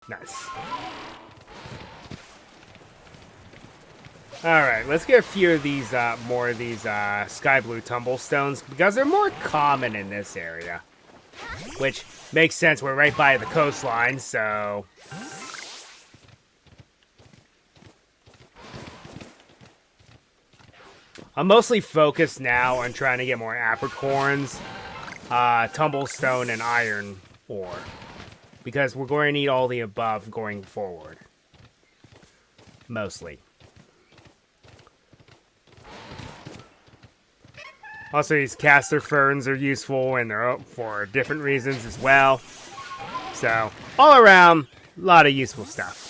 Nice. Alright, let's get a few of these, more of these, sky blue tumblestones, because they're more common in this area. Which makes sense, we're right by the coastline, so... I'm mostly focused now on trying to get more apricorns, tumblestone, and iron ore. Because we're going to need all the above going forward. Mostly. Also, these caster ferns are useful, and they're for different reasons as well. So, all around, a lot of useful stuff.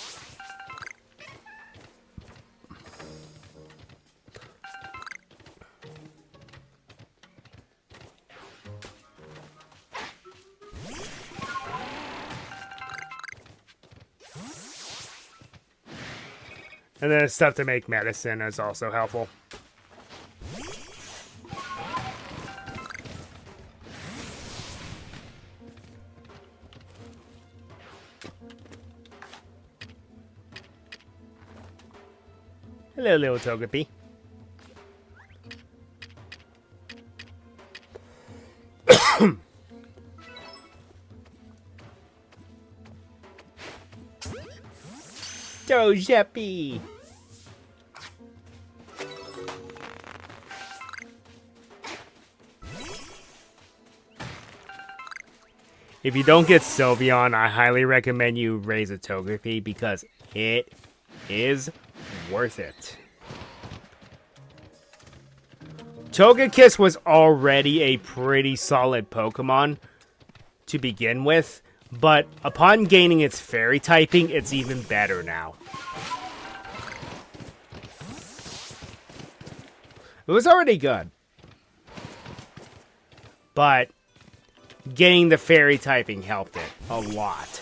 And then stuff to make medicine is also helpful. Hello, little Togepi. Togepi! If you don't get Sylveon, I highly recommend you raise a Togepi because it is worth it. Togekiss was already a pretty solid Pokemon to begin with, but upon gaining its fairy typing, it's even better now. It was already good, but getting the fairy typing helped it a lot.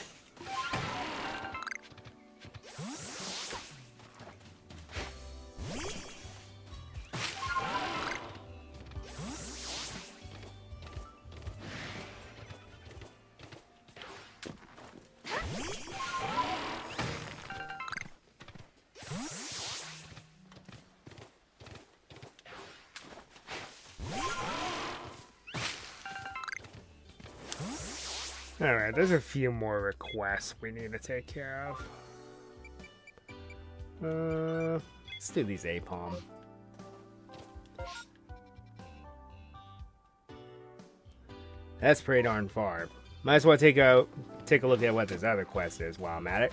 Alright, there's a few more requests we need to take care of. Let's do these Apom. That's pretty darn far. Might as well take a look at what this other quest is while I'm at it.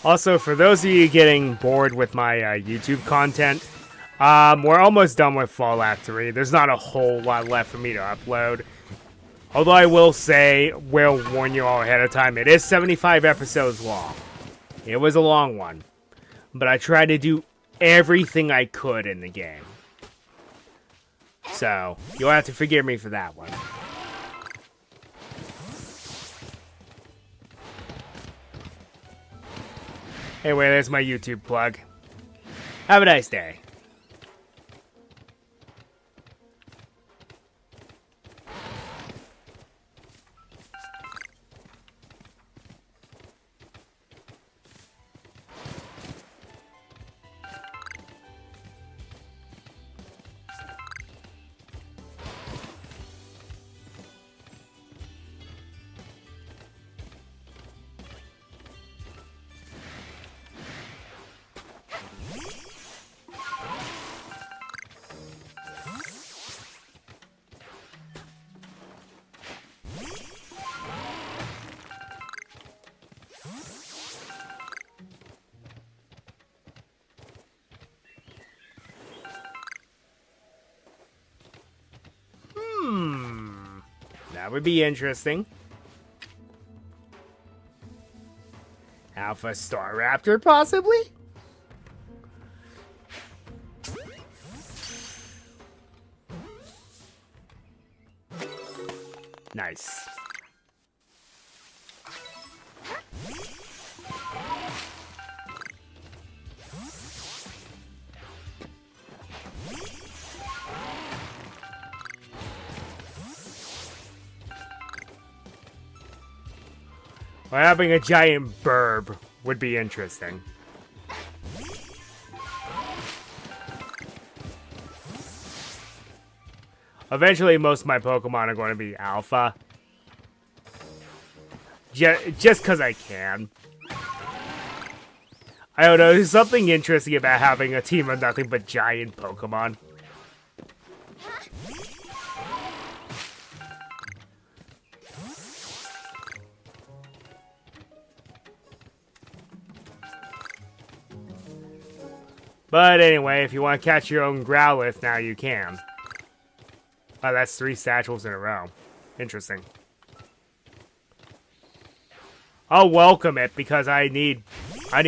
Also, for those of you getting bored with my YouTube content, we're almost done with Fallout 3. There's not a whole lot left for me to upload. Although I will say, will warn you all ahead of time, it is 75 episodes long. It was a long one. But I tried to do everything I could in the game. So, you'll have to forgive me for that one. Anyway, there's my YouTube plug. Have a nice day. That would be interesting. Alpha Staraptor, possibly? Nice. Or having a giant burb would be interesting. Eventually, most of my Pokemon are going to be Alpha. Just because I can. I don't know, there's something interesting about having a team of nothing but giant Pokemon. But anyway, if you want to catch your own Growlithe, now you can. Oh, that's 3 satchels in a row. Interesting. I'll welcome it because I need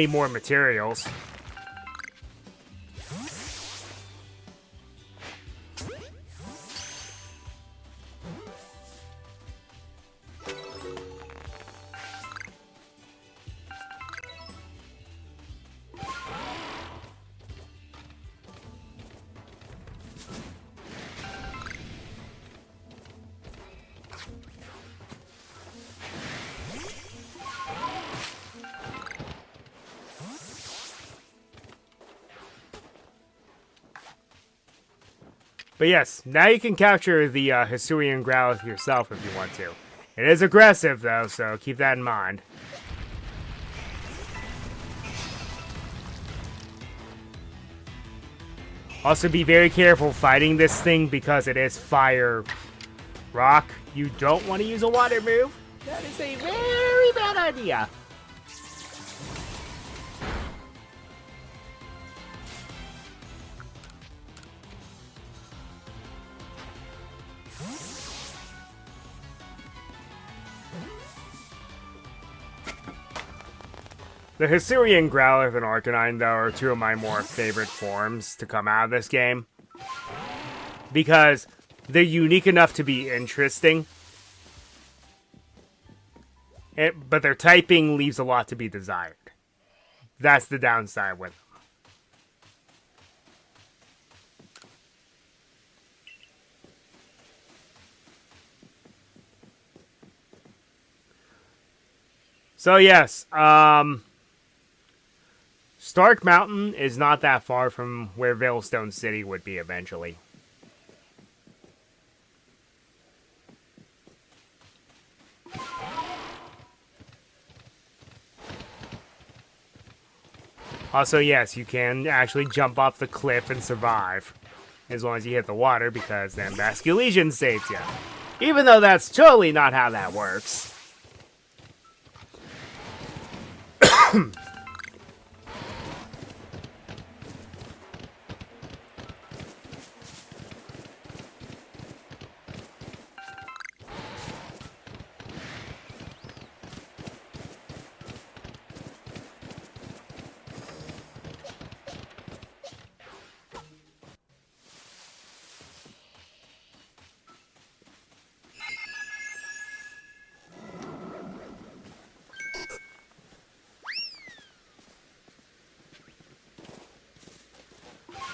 more materials. But yes, now you can capture the Hisuian Growlithe yourself if you want to. It is aggressive, though, so keep that in mind. Also, be very careful fighting this thing because it is fire rock. You don't want to use a water move. That is a very bad idea. The Hisuian Growlithe and Arcanine, though, are 2 of my more favorite forms to come out of this game. Because they're unique enough to be interesting. But their typing leaves a lot to be desired. That's the downside with them. So yes, Stark Mountain is not that far from where Veilstone City would be eventually. Also, yes, you can actually jump off the cliff and survive. As long as you hit the water, because then Basculegion saves you. Even though that's totally not how that works.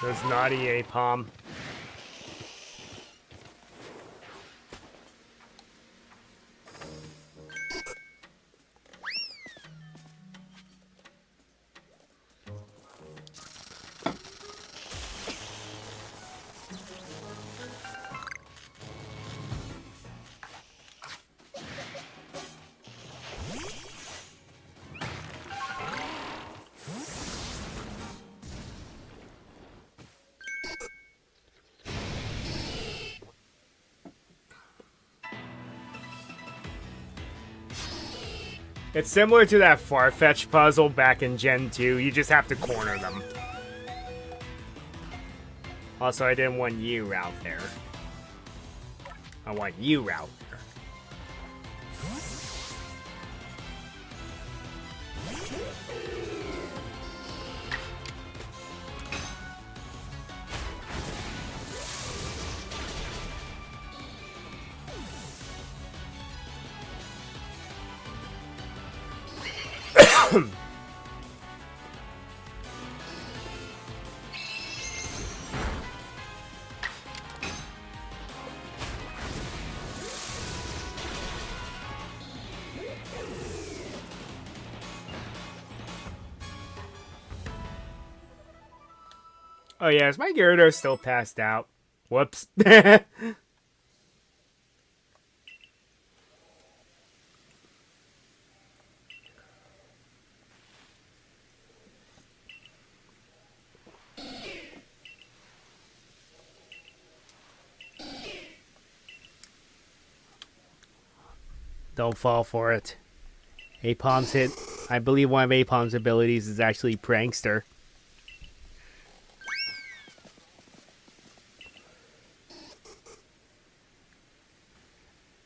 There's naughty Apom. It's similar to that Farfetch puzzle back in Gen 2. You just have to corner them. Also, I didn't want you out there. I want you out there. Oh yeah, is my Gyarados still passed out? Whoops. Don't fall for it. Apom's hit. I believe one of Apom's abilities is actually Prankster.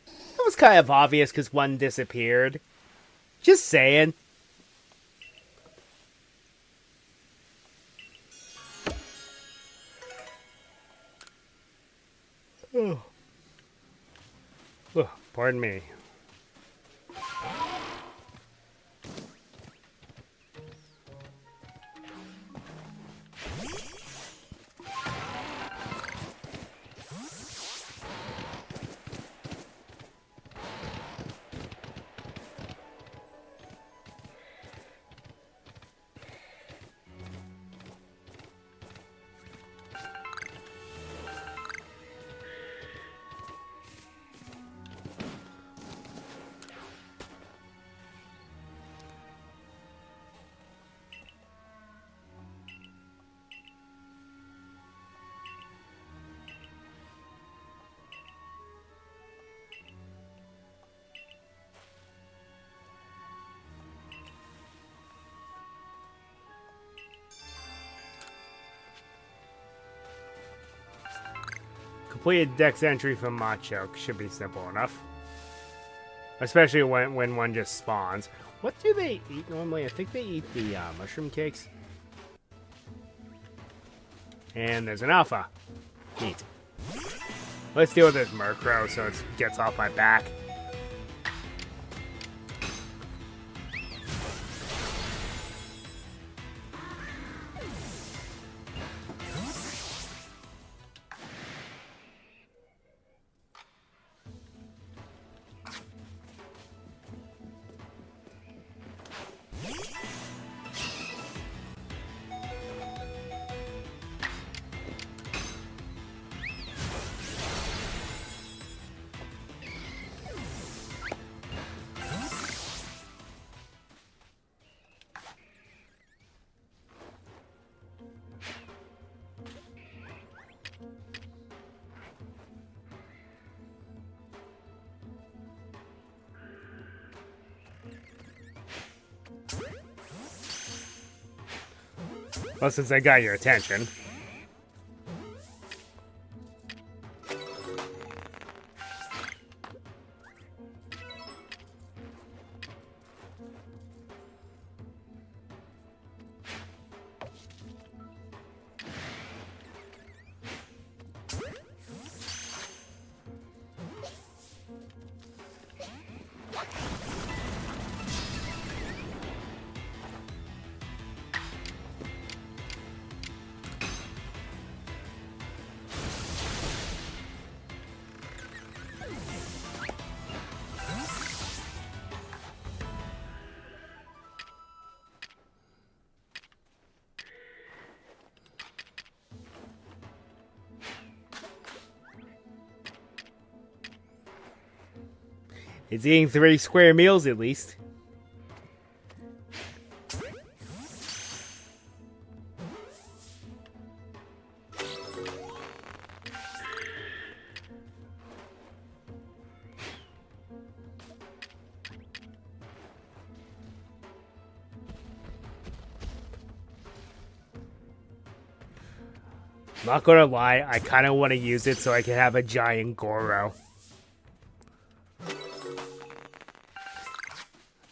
It was kind of obvious because one disappeared. Just saying. Oh. Oh, pardon me. Completed dex entry from Machoke. Should be simple enough. Especially when one just spawns. What do they eat normally? I think they eat the mushroom cakes. And there's an alpha. Neat. Let's deal with this Murkrow so it gets off my back. Well, since I got your attention. It's eating 3 square meals at least. Not gonna lie, I kind of want to use it so I can have a giant Goro.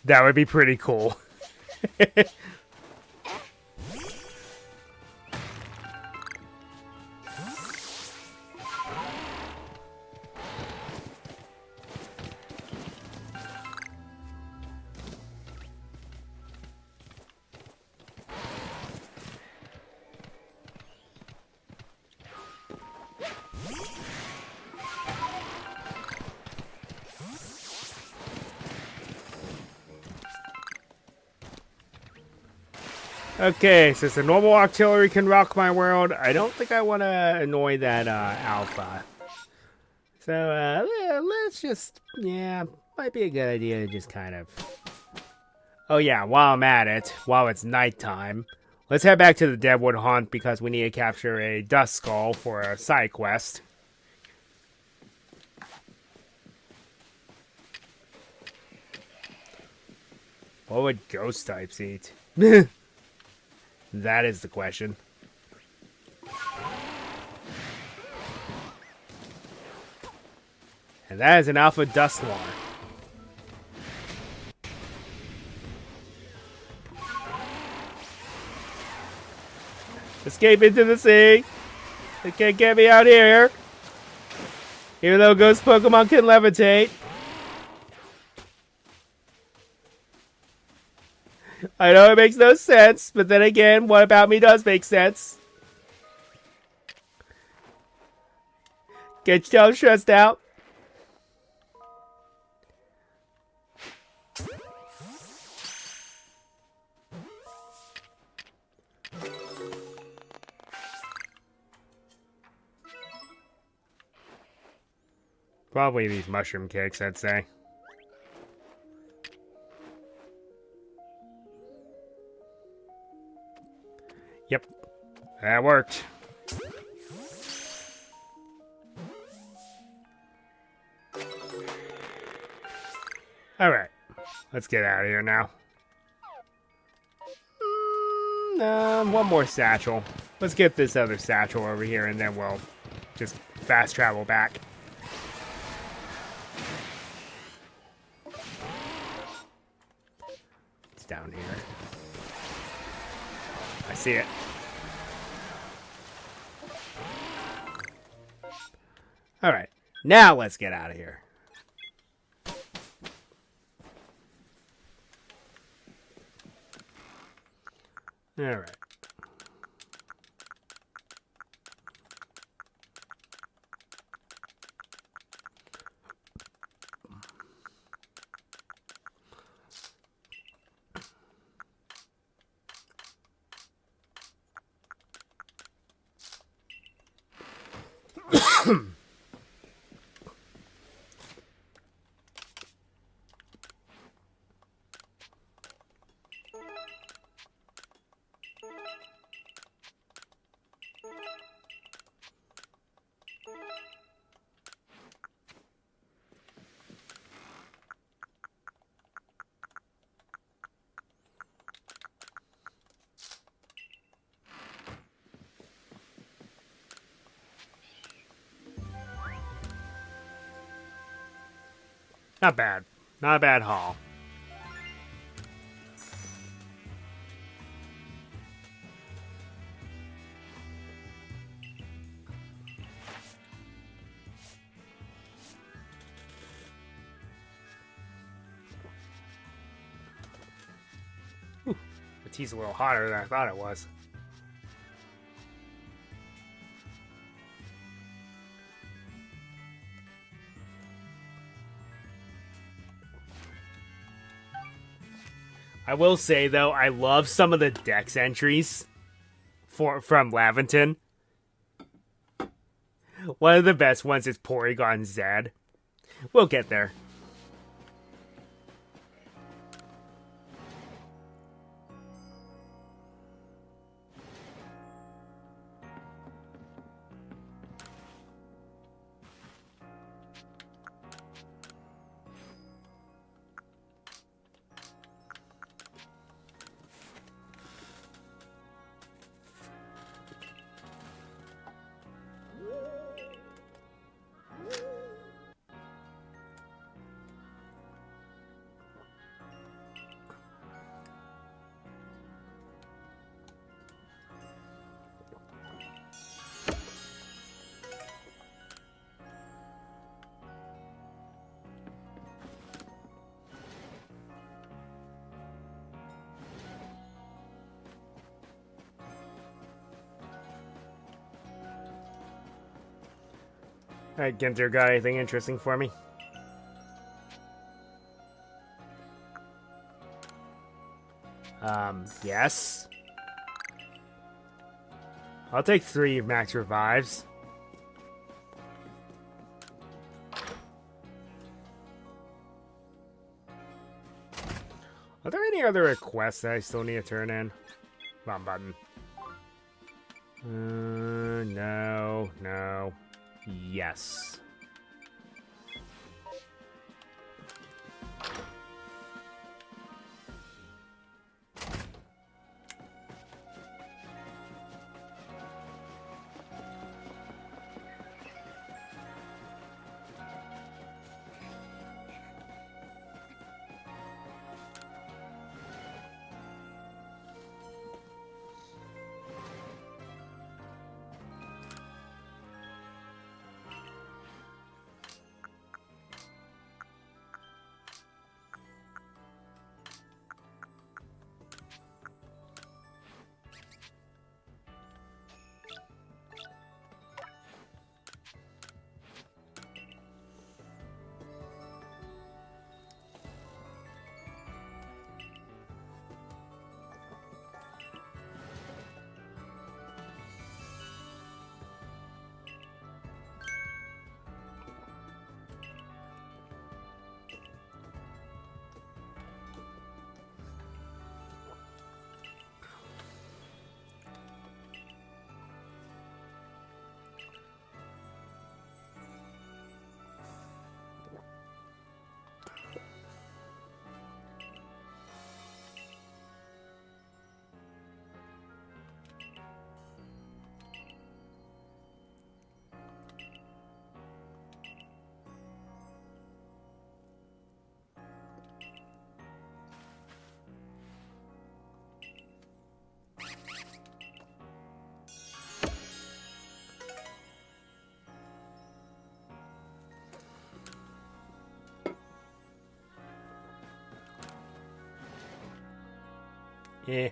That would be pretty cool. Okay, since the normal artillery can rock my world, I don't think I want to annoy that alpha. So yeah, let's just, yeah, might be a good idea to just kind of... Oh yeah, while I'm at it, while it's nighttime, let's head back to the Deadwood Haunt because we need to capture a Dust Skull for a side quest. What would ghost types eat? That is the question. And that is an Alpha Dusknoir. Escape into the sea! They can't get me out here! Even though ghost Pokemon can levitate. I know it makes no sense, but then again, what about me does make sense? Get yourself stressed out. Probably these mushroom cakes, I'd say. Yep, that worked. Alright, let's get out of here now. One more satchel. Let's get this other satchel over here and then we'll just fast travel back. It's down here. I see it. Alright, now let's get out of here. Alright. Not bad. Not a bad haul. Whew. The tea's a little hotter than I thought it was. I will say, though, I love some of the Dex entries from Laventon. One of the best ones is Porygon Z. We'll get there. Alright, Ginter, got anything interesting for me? Yes. I'll take 3 max revives. Are there any other requests that I still need to turn in? Wrong button. No, no. Yes. Eh.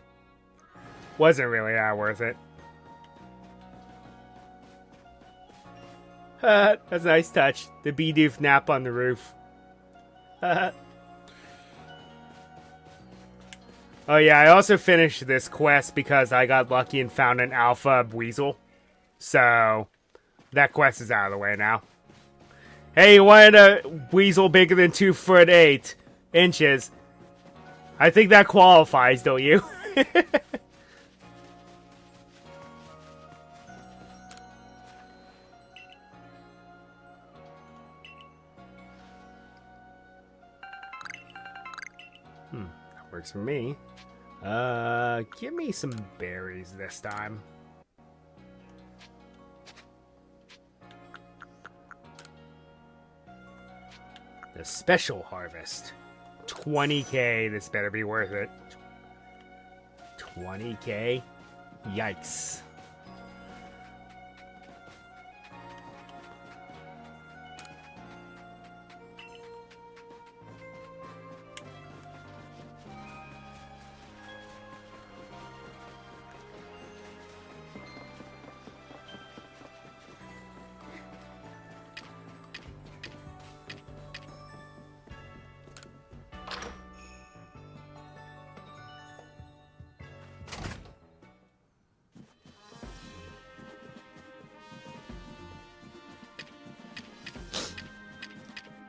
Wasn't really that worth it. That's a nice touch. The Bidoof nap on the roof. Oh yeah, I also finished this quest because I got lucky and found an alpha weasel. So, that quest is out of the way now. Hey, you wanted a weasel bigger than 2'8" inches. I think that qualifies, don't you? That works for me. Give me some berries this time. The special harvest. 20k, this better be worth it. 20k? Yikes.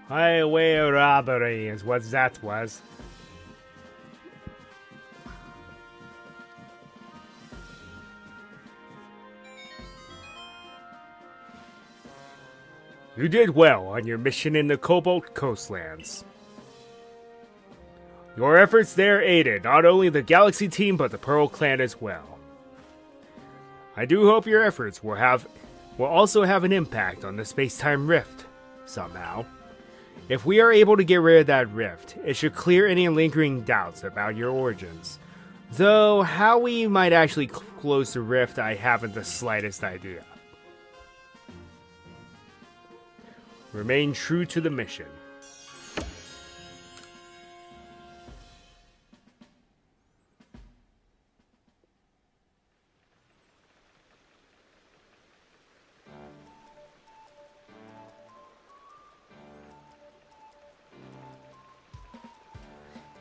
Highway robbery is what that was. You did well on your mission in the Cobalt Coastlands. Your efforts there aided not only the Galaxy team but the Pearl Clan as well. I do hope your efforts will also have an impact on the space-time rift, somehow. If we are able to get rid of that rift, it should clear any lingering doubts about your origins. Though, how we might actually close the rift, I haven't the slightest idea. Remain true to the mission.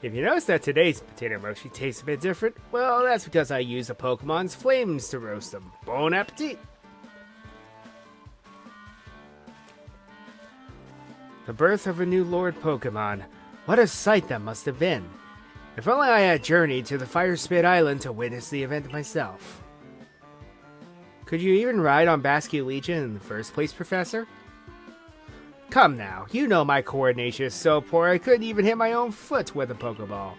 If you notice that today's potato mochi tastes a bit different, well, that's because I use a Pokemon's flames to roast them. Bon appetit! The birth of a new Lord Pokemon. What a sight that must have been. If only I had journeyed to the Fire Spit Island to witness the event myself. Could you even ride on Basque Legion in the first place, Professor? Come now, you know my coordination is so poor I couldn't even hit my own foot with a Pokeball.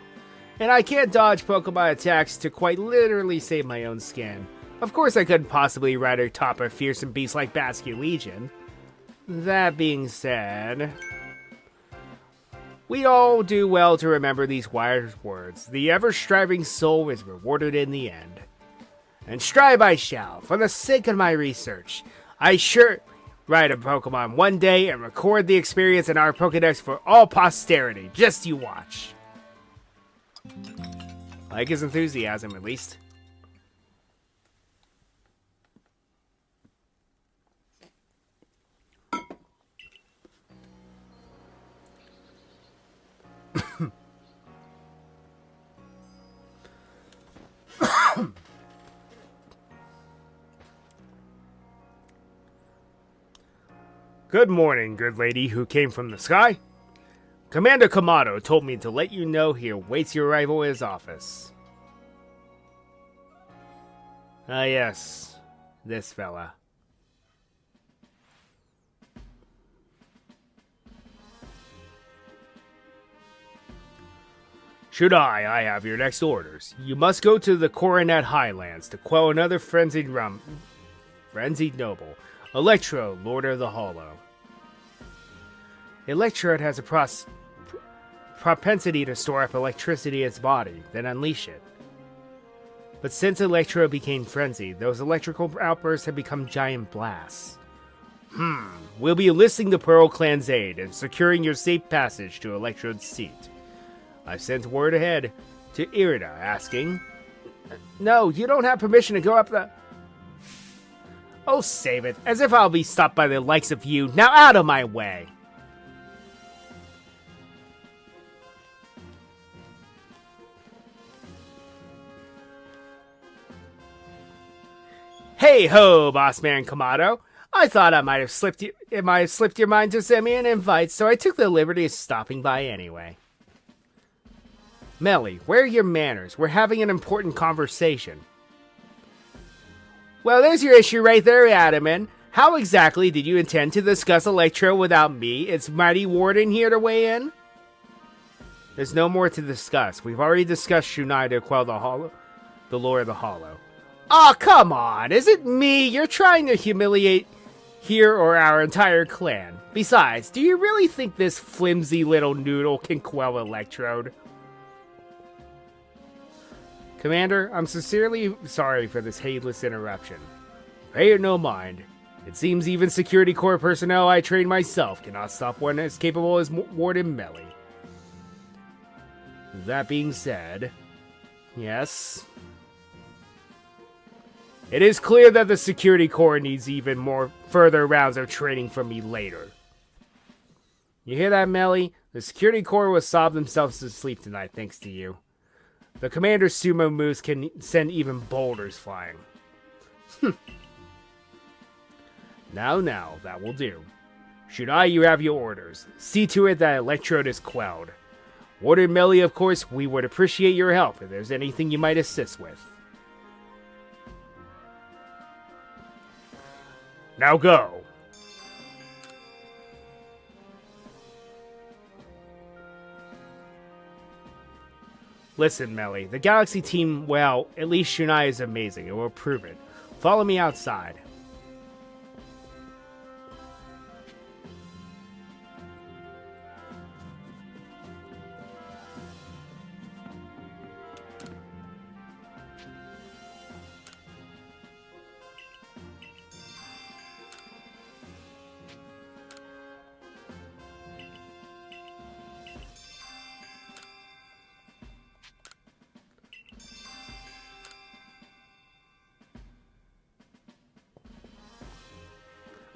And I can't dodge Pokemon attacks to quite literally save my own skin. Of course I couldn't possibly ride atop a fearsome beast like Basque Legion. That being said, we all do well to remember these wise words. The ever-striving soul is rewarded in the end. And strive I shall, for the sake of my research. I sure ride a Pokemon one day and record the experience in our Pokedex for all posterity. Just you watch. Like his enthusiasm, at least. Good morning, good lady who came from the sky. Commander Kamado told me to let you know he awaits your arrival at his office. Ah, yes, this fella. Should I have your next orders. You must go to the Coronet Highlands to quell another frenzied noble, Electro, Lord of the Hollow. Electrode has a propensity to store up electricity in its body, then unleash it. But since Electro became frenzied, those electrical outbursts have become giant blasts. We'll be enlisting the Pearl Clan's aid and securing your safe passage to Electrode's seat. I've sent word ahead to Irida asking... No, you don't have permission to go up the... Oh, save it. As if I'll be stopped by the likes of you. Now out of my way! Hey ho, Bossman Kamado. I thought it might have slipped your mind to send me an invite, so I took the liberty of stopping by anyway. Melly, where are your manners? We're having an important conversation. Well, there's your issue right there, Adaman. How exactly did you intend to discuss Electro without me, its mighty warden, here to weigh in? There's no more to discuss. We've already discussed Shunai to quell the Lord of the Hollow. Aw, come on! Is it me you're trying to humiliate here or our entire clan? Besides, do you really think this flimsy little noodle can quell Electrode? Commander, I'm sincerely sorry for this heedless interruption. Pay it no mind. It seems even Security Corps personnel I trained myself cannot stop one as capable as Warden Melly. That being said, yes... It is clear that the Security Corps needs even more further rounds of training from me later. You hear that, Melly? The Security Corps will sob themselves to sleep tonight thanks to you. The Commander's sumo moves can send even boulders flying. Now, that will do. Shunai, you have your orders. See to it that Electrode is quelled. Warden Melly, of course, we would appreciate your help if there's anything you might assist with. Now go! Listen, Melly, the Galaxy team, well, at least Shunai is amazing, and we'll prove it. Follow me outside.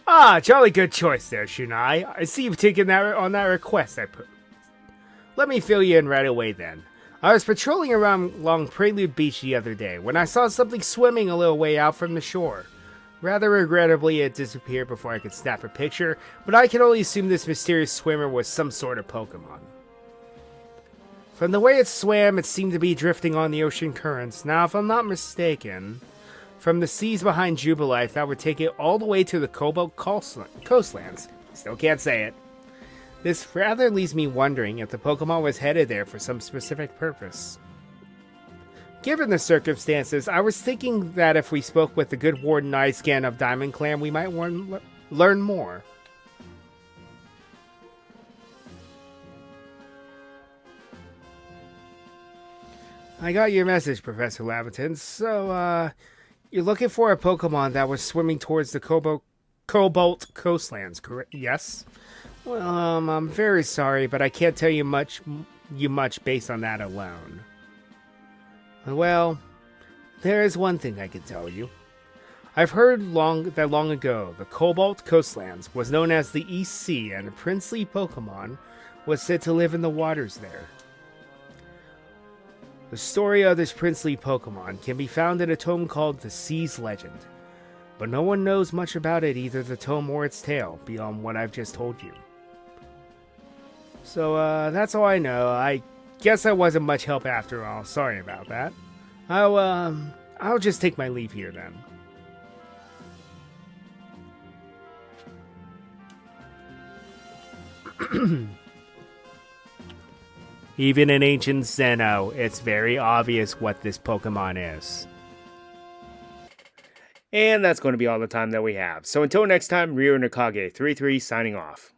Ah, jolly good choice there, Shunai. I see you've taken that on that request I put. Let me fill you in right away then. I was patrolling around along Prelude Beach the other day when I saw something swimming a little way out from the shore. Rather regrettably, it disappeared before I could snap a picture, but I can only assume this mysterious swimmer was some sort of Pokemon. From the way it swam, it seemed to be drifting on the ocean currents. Now, if I'm not mistaken, from the seas behind Jubilife, that would take it all the way to the Cobalt coastlands. Still can't say it. This rather leaves me wondering if the Pokemon was headed there for some specific purpose. Given the circumstances, I was thinking that if we spoke with the good Warden Icegan of Diamond Clan, we might learn more. I got your message, Professor Laventon. So, you're looking for a Pokemon that was swimming towards the Cobalt coastlands, correct? Yes? Well, I'm very sorry, but I can't tell you much based on that alone. Well, there is one thing I can tell you. I've heard that long ago, the Cobalt coastlands was known as the East Sea, and a princely Pokemon was said to live in the waters there. The story of this princely Pokemon can be found in a tome called The Sea's Legend, but no one knows much about it, either the tome or its tale, beyond what I've just told you. So, that's all I know. I guess I wasn't much help after all. Sorry about that. I'll just take my leave here then. Even in ancient Sinnoh, it's very obvious what this Pokemon is. And that's going to be all the time that we have. So until next time, Ryo Nakage 33 signing off.